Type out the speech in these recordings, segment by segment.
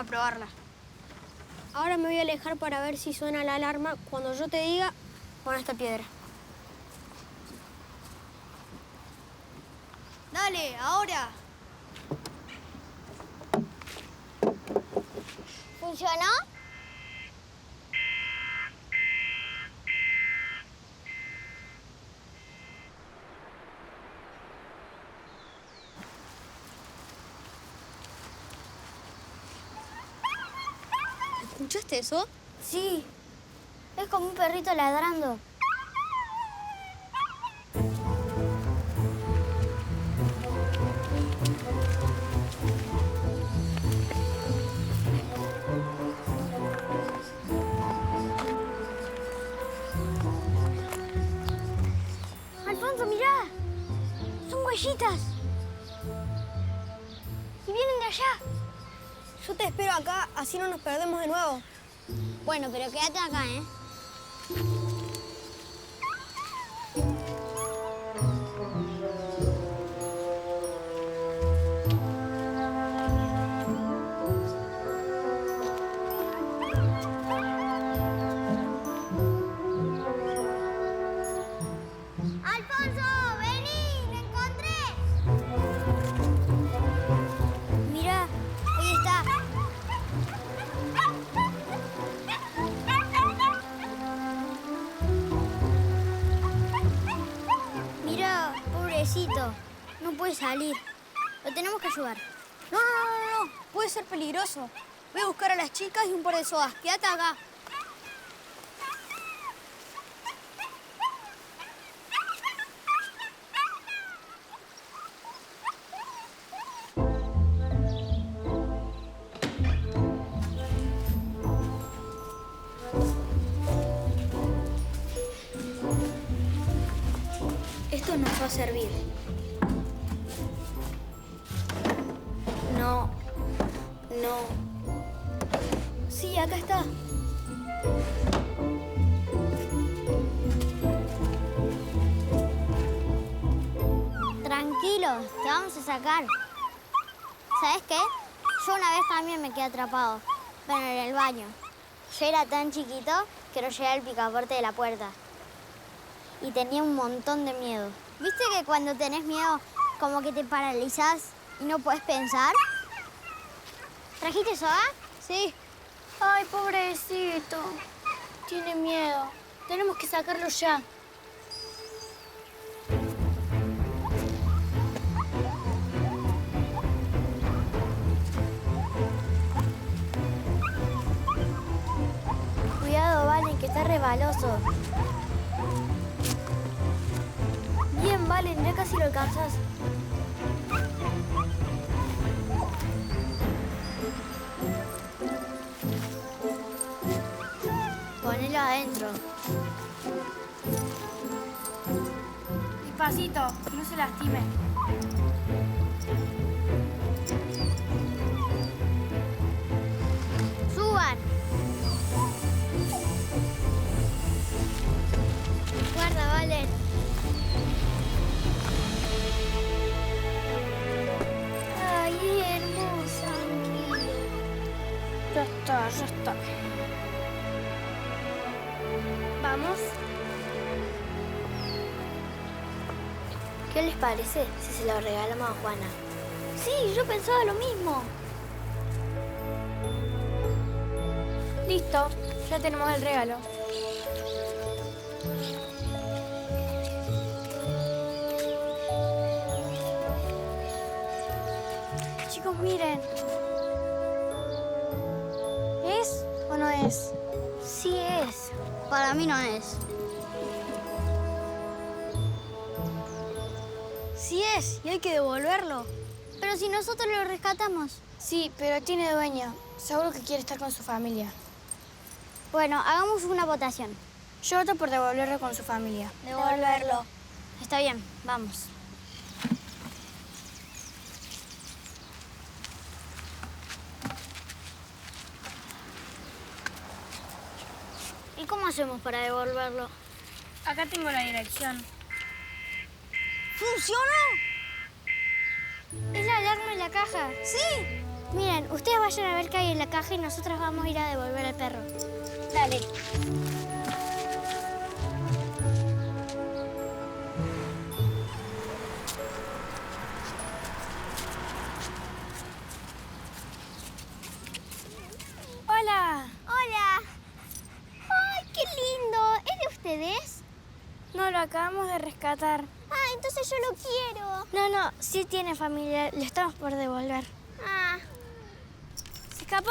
probarla. Ahora me voy a alejar para ver si suena la alarma. Cuando yo te diga, pon esta piedra. Dale, ahora. ¿Funcionó? ¿Escuchaste eso? Sí. Es como un perrito ladrando. Alfonso, mirá. Son huellitas. Y vienen de allá. Yo te espero acá, así no nos perdemos de nuevo. Bueno, pero quédate acá, ¿eh? ¡Alfonso, vení! ¡Lo encontré! Mira, ahí está. Mira, pobrecito. No puede salir. Lo tenemos que ayudar. No, no, no, no, no. Puede ser peligroso. Voy a buscar a las chicas y un par de sodas. Quédate acá. Esto nos va a servir. No. No. Sí, acá está. Tranquilos, te vamos a sacar. ¿Sabes qué? Yo una vez también me quedé atrapado. Bueno, en el baño. Yo era tan chiquito que no llegué al picaporte de la puerta. Y tenía un montón de miedo. ¿Viste que cuando tenés miedo, como que te paralizás y no podés pensar? ¿Trajiste soda? Sí. Ay, pobrecito. Tiene miedo. Tenemos que sacarlo ya. Cuidado, Valen, que está rebaloso. Bien, Valen, ya casi lo alcanzas. Ponelo adentro. Despacito, que no se lastime. ¡Suban! Guarda, Valen. Ay, hermosa. Ya está, ya está. ¿Vamos? ¿Qué les parece si se lo regalamos a Juana? Sí, yo pensaba lo mismo. Listo, ya tenemos el regalo. Chicos, miren. ¿Es o no es? Sí es. Para mí no es. Sí es, y hay que devolverlo. Pero si nosotros lo rescatamos. Sí, pero tiene dueño. Seguro que quiere estar con su familia. Bueno, hagamos una votación. Yo voto por devolverlo con su familia. Devolverlo. Está bien, vamos. ¿Y cómo hacemos para devolverlo? Acá tengo la dirección. ¿Funcionó? Es la alarma en la caja. ¡Sí! Miren, ustedes vayan a ver qué hay en la caja y nosotros vamos a ir a devolver al perro. Dale. Hola. ¡Hola! ¡Ay, qué lindo! ¿Es de ustedes? No, lo acabamos de rescatar. Ah, entonces yo lo quiero. No, no, sí tiene familia. Lo estamos por devolver. Ah, ¿Se escapó?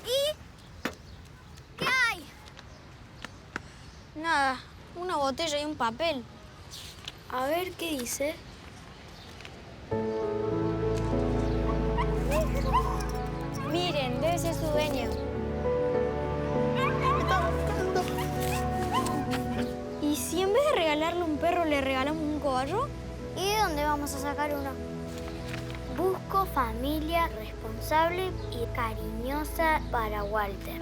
¿y qué hay? Nada, una botella y un papel. A ver qué dice. Miren, debe ser su dueño. ¿Y si en vez de regalarle un perro le regalamos un cobayo? ¿Y de dónde vamos a sacar uno? Busco familia responsable y cariñosa para Walter.